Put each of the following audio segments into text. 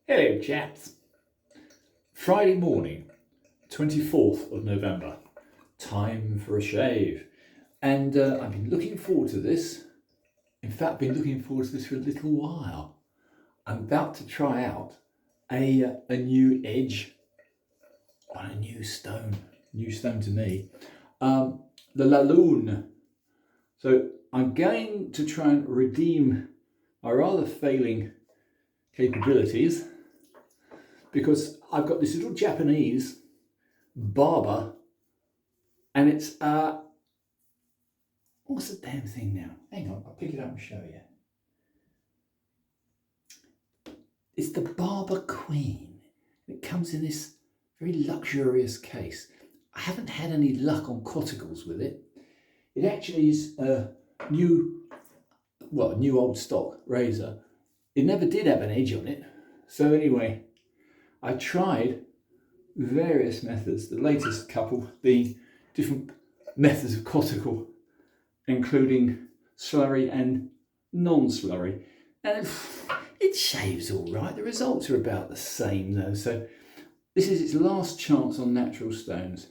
Hello chaps. Friday morning, 24th of November. Time for a shave. And I've been looking forward to this. In fact, been looking forward to this for a little while. I'm about to try out a new edge on a new stone. New stone to me. The Lune. So I'm going to try and redeem my rather failing capabilities, because I've got this little Japanese barber, and it's what's the damn thing now? Hang on, I'll pick it up and show you. It's the Babaqueen. It comes in this very luxurious case. I haven't had any luck on coticles with it. It actually is a new old stock razor. It never did have an edge on it. So anyway, I tried various methods, the latest couple being different methods of coticle, including slurry and non-slurry. And it shaves all right. The results are about the same though. So this is its last chance on natural stones.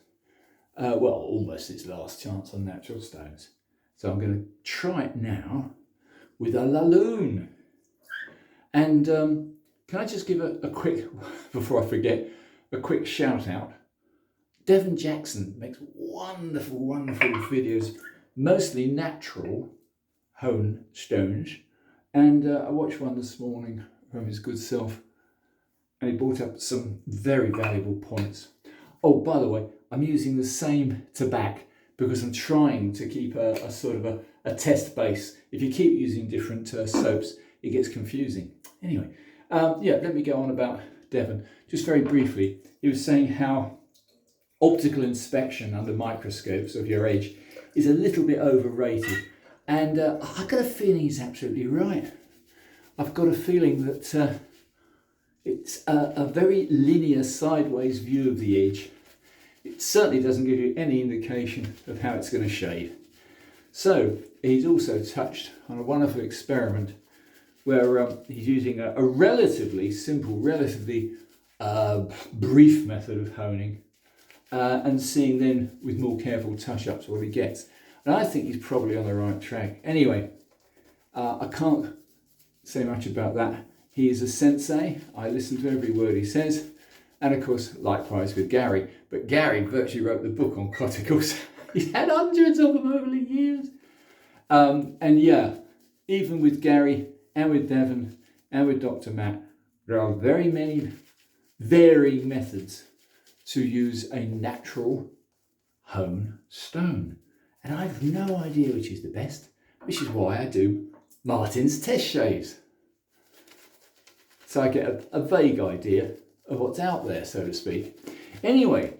Almost its last chance on natural stones. So I'm going to try it now with a Lune. And can I just give a quick, before I forget, a quick shout out. Devon Jackson makes wonderful, wonderful videos, mostly natural hone stones. And I watched one this morning from his good self, and he brought up some very valuable points. Oh, by the way, I'm using the same tobacco because I'm trying to keep a sort of a test base. If you keep using different soaps, it gets confusing. Anyway, let me go on about Devon. Just very briefly, he was saying how optical inspection under microscopes of your age is a little bit overrated. And I've got a feeling he's absolutely right. I've got a feeling that it's a very linear sideways view of the edge. It certainly doesn't give you any indication of how it's going to shade. So he's also touched on a wonderful experiment where he's using a relatively simple, relatively brief method of honing and seeing then with more careful touch-ups what he gets. And I think he's probably on the right track. Anyway, I can't say much about that. He is a sensei. I listen to every word he says. And of course, likewise with Gary. But Gary virtually wrote the book on coticles. He's had hundreds of them over the years. And yeah, even with Gary and with Devon and with Dr. Matt, there are very many varying methods to use a natural hone stone. And I have no idea which is the best, which is why I do Martin's test shaves. So I get a vague idea of what's out there, so to speak. Anyway,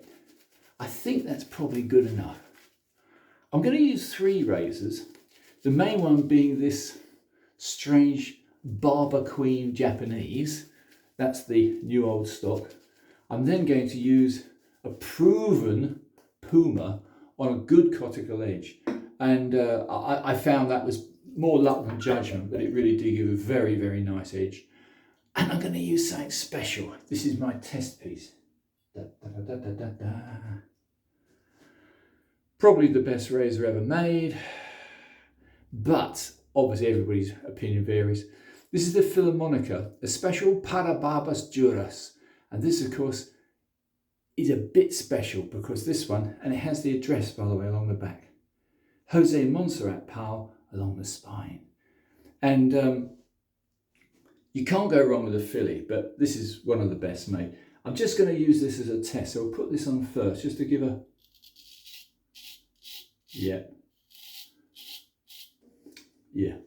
I think that's probably good enough. I'm going to use 3 razors, the main one being this strange Babaqueen Japanese. That's the new old stock. I'm then going to use a proven Puma on a good coticle edge. And I found that was more luck than judgment, but it really did give a very, very nice edge. And I'm going to use something special. This is my test piece. Probably the best razor ever made, but obviously everybody's opinion varies. This is the Philharmonica, a special para barbas duras. And this, of course, is a bit special because this one, and it has the address, by the way, along the back. Jose Montserrat Powell along the spine. And you can't go wrong with a Philly, but this is one of the best made. I'm just going to use this as a test. So I'll put this on first just to give a... Yeah,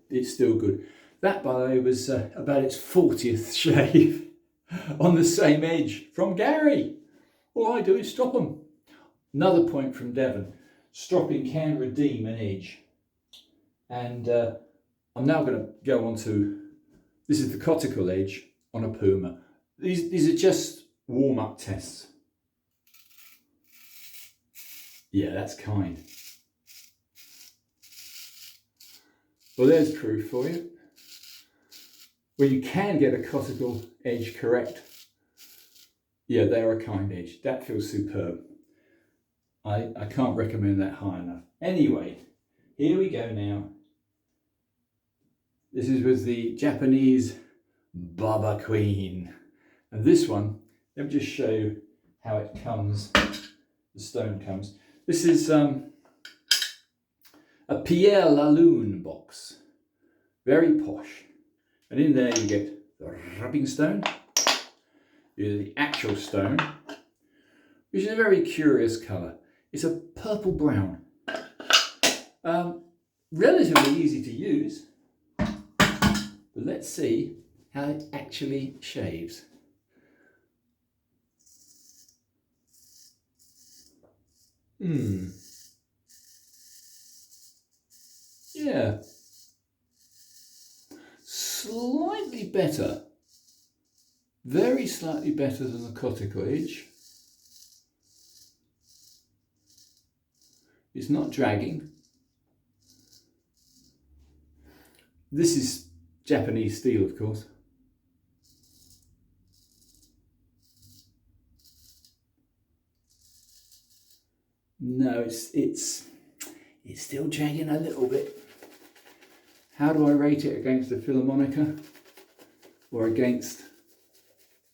it's still good. That, by the way, was about its 40th shave on the same edge from Gary. All I do is strop them. Another point from Devon. Stropping can redeem an edge. And I'm now going to go on to... This is the coticle edge on a Puma. These are just warm-up tests. Yeah, that's kind. Well, there's proof for you. When you can get a coticle edge correct, yeah, they're a kind edge. That feels superb. I can't recommend that high enough. Anyway, here we go now. This is with the Japanese Babaqueen. And this one, let me just show you how it comes, the stone comes. This is a Pierre Lune box, very posh. And in there you get the rubbing stone, the actual stone, which is a very curious colour. It's a purple brown. Relatively easy to use, but let's see how it actually shaves. Yeah. Slightly better. Very slightly better than the coticle edge. It's not dragging. This is Japanese steel, of course. No, it's still dragging a little bit. How do I rate it against the Philharmonica or against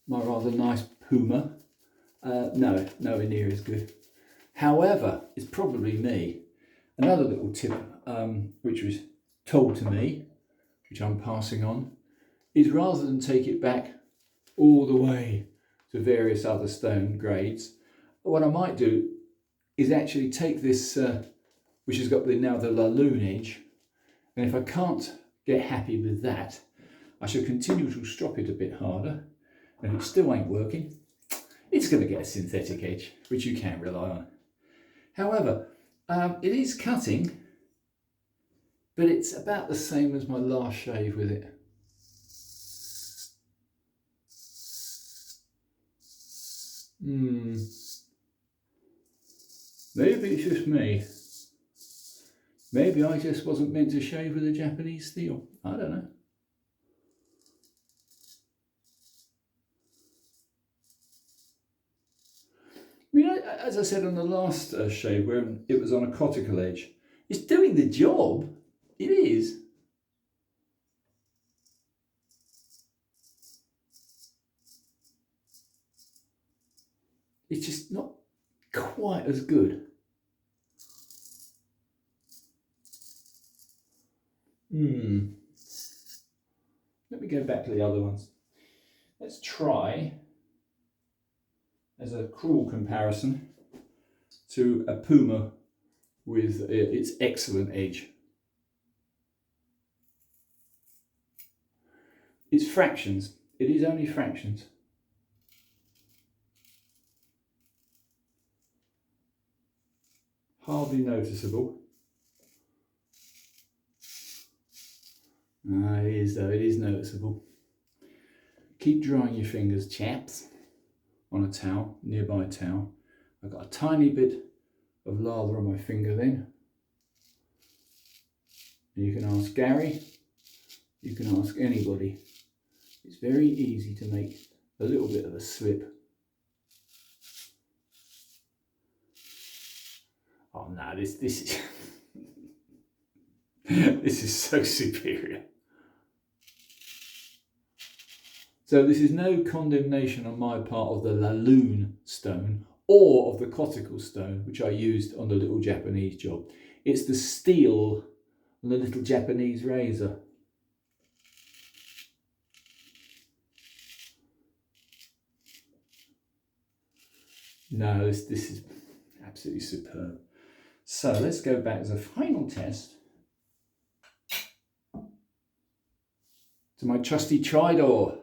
my rather nice Puma? No, nowhere near as good. However, it's probably me. Another little tip, which was told to me, which I'm passing on, is rather than take it back all the way to various other stone grades, what I might do is actually take this, which has got now the Lune edge, and if I can't get happy with that, I shall continue to strop it a bit harder, and if it still ain't working, it's going to get a synthetic edge, which you can rely on. However, it is cutting, but it's about the same as my last shave with it. Maybe it's just me. Maybe I just wasn't meant to shave with a Japanese steel. I don't know. I mean, as I said on the last shave, where it was on a coticle edge, it's doing the job. It is. It's just not quite as good. Let me go back to the other ones. Let's try, as a cruel comparison, to a Puma with its excellent edge. It's fractions. It is only fractions. Hardly noticeable. It is though, it is noticeable. Keep drying your fingers, chaps, on a towel, nearby towel. I've got a tiny bit of lather on my finger then. And you can ask Gary, you can ask anybody. It's very easy to make a little bit of a slip. Oh no, this is this is so superior. So this is no condemnation on my part of the Lune stone or of the coticle stone, which I used on the little Japanese job. It's the steel on the little Japanese razor. No, this is absolutely superb. So let's go back as a final test to my trusty tridur.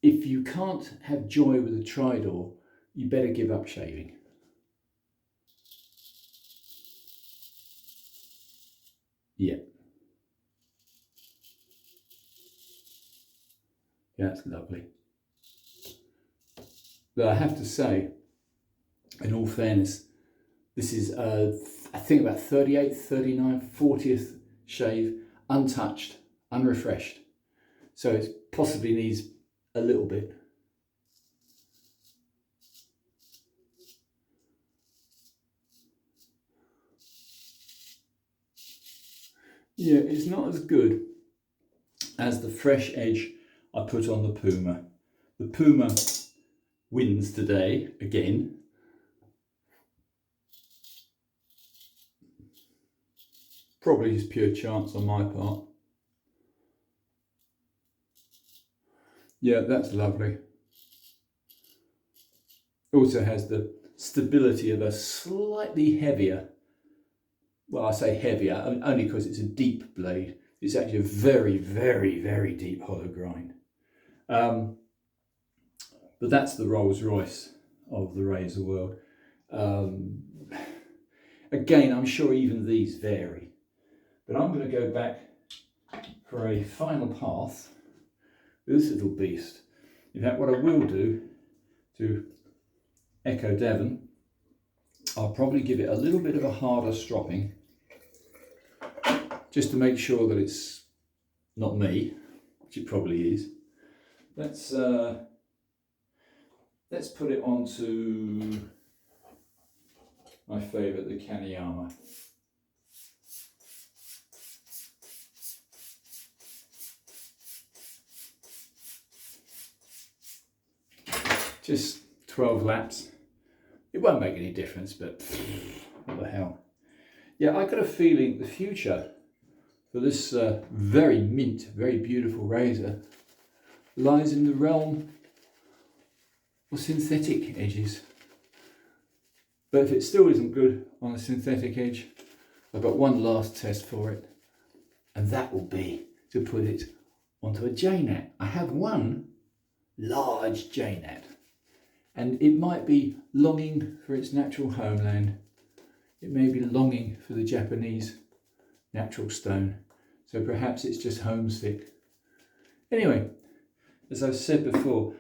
If you can't have joy with a tridur, you better give up shaving. Yeah. Yeah, that's lovely. But I have to say, in all fairness, this is, I think about 38th, 39th, 40th shave, untouched, unrefreshed. So it possibly needs a little bit. Yeah, it's not as good as the fresh edge I put on the Puma. The Puma wins today again. Probably just pure chance on my part. Yeah, that's lovely. Also has the stability of a slightly heavier, well, I say heavier only because it's a deep blade. It's actually a very, very, very deep hollow grind. But that's the Rolls Royce of the razor world. Again, I'm sure even these vary. But I'm going to go back for a final pass with this little beast. In fact, what I will do to echo Devon, I'll probably give it a little bit of a harder stropping, just to make sure that it's not me, which it probably is. Let's put it onto my favourite, the Kaneyama. Just 12 laps. It won't make any difference, but what the hell. Yeah, I got a feeling the future for this very mint, very beautiful razor lies in the realm of synthetic edges. But if it still isn't good on a synthetic edge, I've got one last test for it, and that will be to put it onto a J-nat. I have one large J-nat, and it might be longing for its natural homeland. It may be longing for the Japanese natural stone, so perhaps it's just homesick. Anyway, as I've said before,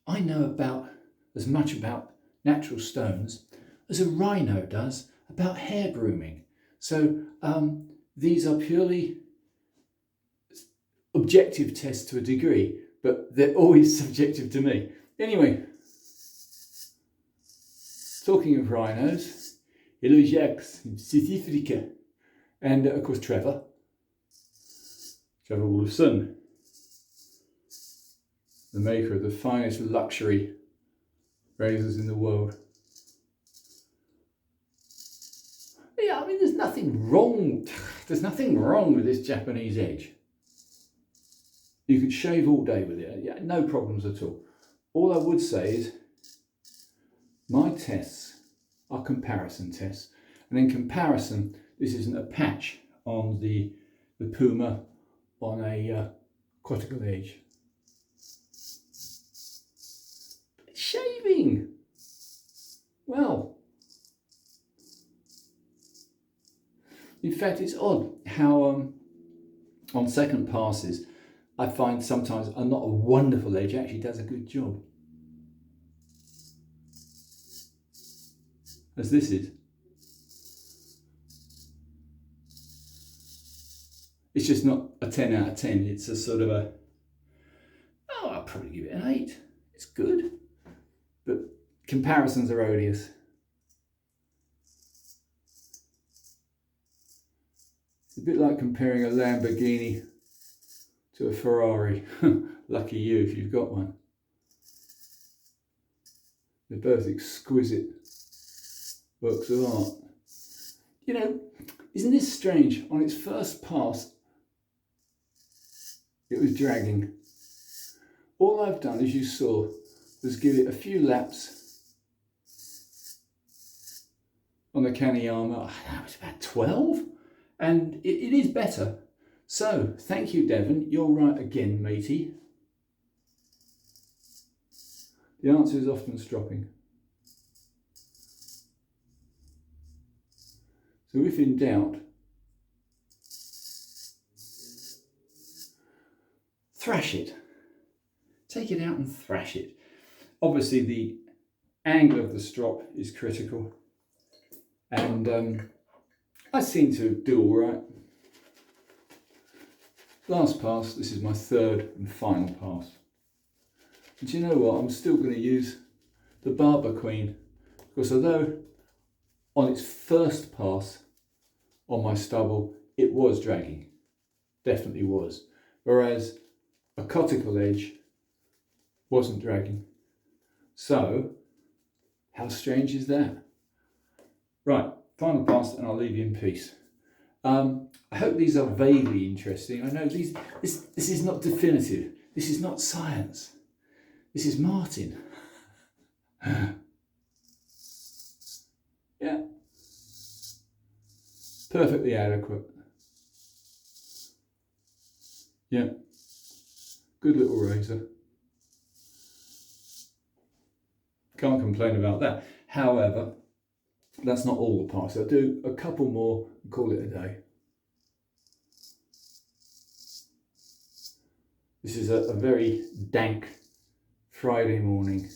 I know about as much about natural stones as a rhino does about hair grooming. So these are purely objective tests to a degree, but they're always subjective to me. Anyway, talking of rhinos, hello Jacques in South Africa, and of course Trevor Wolfson, the maker of the finest luxury razors in the world. Yeah, I mean, there's nothing wrong with this Japanese edge. You could shave all day with it, yeah, no problems at all. All I would say is my tests are comparison tests, and in comparison, this isn't a patch on the Puma on a coticle edge. Shaving, well, in fact, it's odd how on second passes I find sometimes not a wonderful edge actually does a good job, as this is. It's just not a 10 out of 10, it's a sort of a, oh, I'll probably give it an 8. It's good, but comparisons are odious. It's a bit like comparing a Lamborghini to a Ferrari. Lucky you if you've got one. They're both exquisite works of art. You know, isn't this strange? On its first pass, it was dragging. All I've done, as you saw, was give it a few laps on the Kaneyama. That was about 12, and it is better. So, thank you, Devon. You're right again, matey. The answer is often stropping. So if in doubt, thrash it. Take it out and thrash it. Obviously the angle of the strop is critical, and I seem to do all right. last pass. This is my third and final pass. And do you know what? I'm still going to use the Babaqueen, because although on its first pass on my stubble it was dragging, definitely was, whereas a coticle edge wasn't dragging. So how strange is that? Right, final pass and I'll leave you in peace. I hope these are vaguely interesting. I know this is not definitive. This is not science. This is Martin. Yeah. Perfectly adequate. Yeah. Good little razor. Can't complain about that. However, that's not all the parts. I'll do a couple more and call it a day. This is a very dank Friday morning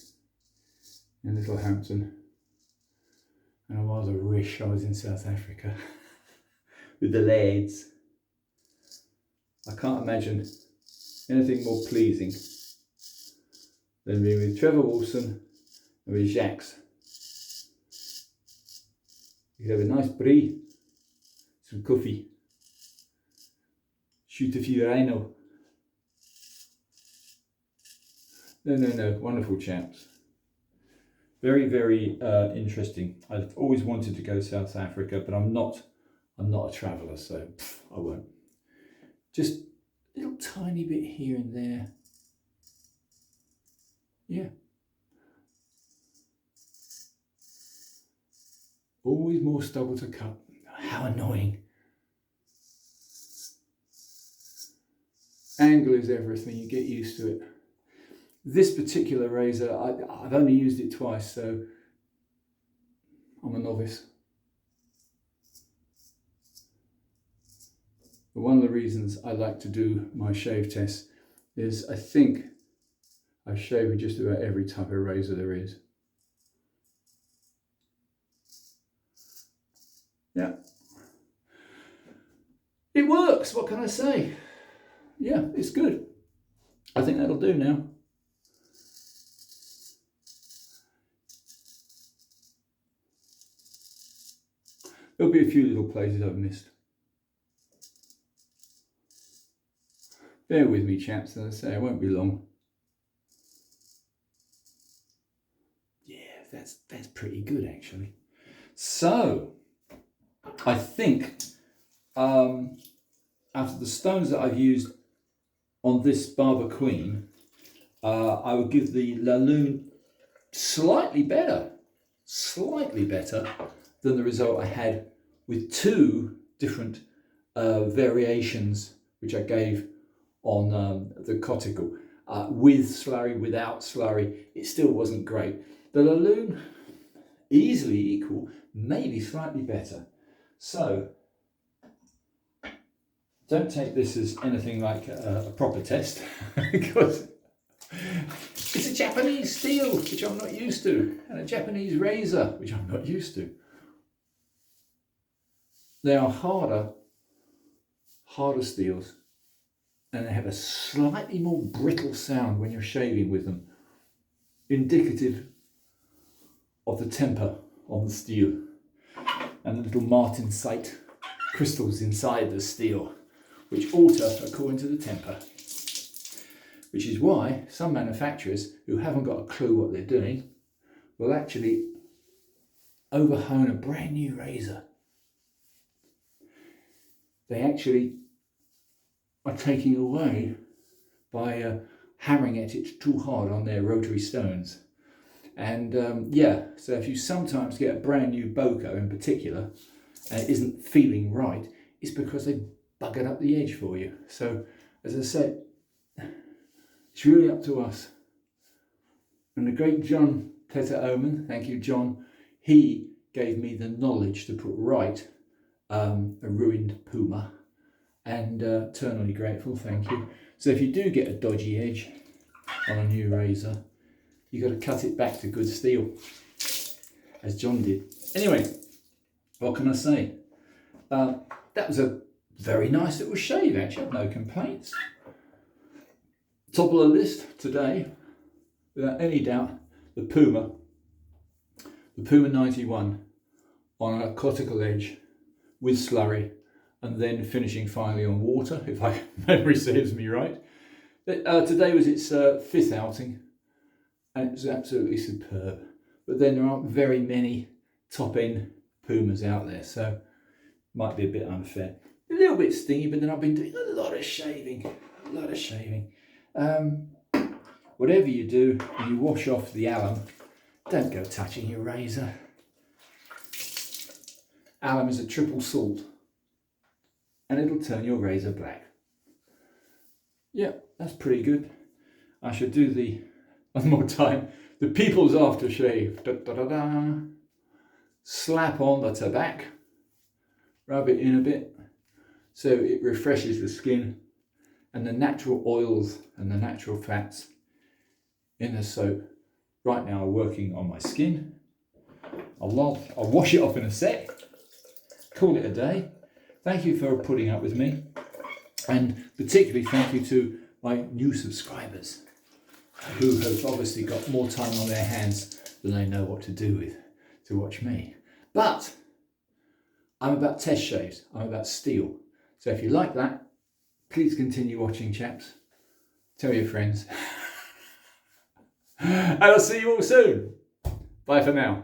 in Littlehampton, and I rather wish I was in South Africa with the lads. I can't imagine anything more pleasing than being with Trevor Wilson and with Jacques. You could have a nice brie, some coffee, shoot a few rhino. No, wonderful chaps. Very, very interesting. I've always wanted to go to South Africa, but I'm not a traveller, so I won't. Just a little tiny bit here and there. Yeah. Always more stubble to cut. How annoying. Angle is everything, you get used to it. This particular razor, I've only used it twice, so I'm a novice. But one of the reasons I like to do my shave tests is I think I shave with just about every type of razor there is. Yeah. It works, what can I say? Yeah, it's good. I think that'll do now. There'll be a few little places I've missed. Bear with me, chaps, as I say, it won't be long. Yeah, that's pretty good, actually. So, I think out of the stones that I've used on this Babaqueen, I would give the Lune slightly better than the result I had with two different variations which I gave on the coticle. With slurry, without slurry, it still wasn't great. The Lune, easily equal, maybe slightly better. So, don't take this as anything like a proper test, because it's a Japanese steel, which I'm not used to, and a Japanese razor, which I'm not used to. They are harder steels, and they have a slightly more brittle sound when you're shaving with them, indicative of the temper on the steel and the little martensite crystals inside the steel, which alter according to the temper. Which is why some manufacturers who haven't got a clue what they're doing will actually overhone a brand new razor. They actually are taking away by hammering at it too hard on their rotary stones. And yeah, so if you sometimes get a brand new Boko in particular and it isn't feeling right, it's because they've buggered up the edge for you. So as I said, it's really up to us. And the great John Teta Omen, thank you John, he gave me the knowledge to put right a ruined Puma, and eternally grateful, thank you. So if you do get a dodgy edge on a new razor, you got to cut it back to good steel, as John did. Anyway, what can I say? That was a very nice little shave actually, no complaints. Top of the list today, without any doubt, the Puma 91 on a coticle edge with slurry, and then finishing finally on water, if my memory serves me right. Today was its fifth outing, and it was absolutely superb. But then there aren't very many top-end Pumas out there, so might be a bit unfair. A little bit stingy, but then I've been doing a lot of shaving, whatever you do, when you wash off the alum, don't go touching your razor. Alum is a triple salt, and it'll turn your razor black. Yeah, that's pretty good. I should do one more time, the people's aftershave. Da, da, da, da. Slap on the tobacco, rub it in a bit so it refreshes the skin, and the natural oils and the natural fats in the soap right now are working on my skin. I'll wash it off in a sec, call it a day. Thank you for putting up with me, and particularly thank you to my new subscribers who have obviously got more time on their hands than they know what to do with to watch me. But I'm about test shaves, I'm about steel. So if you like that, please continue watching, chaps. Tell your friends. And I'll see you all soon. Bye for now.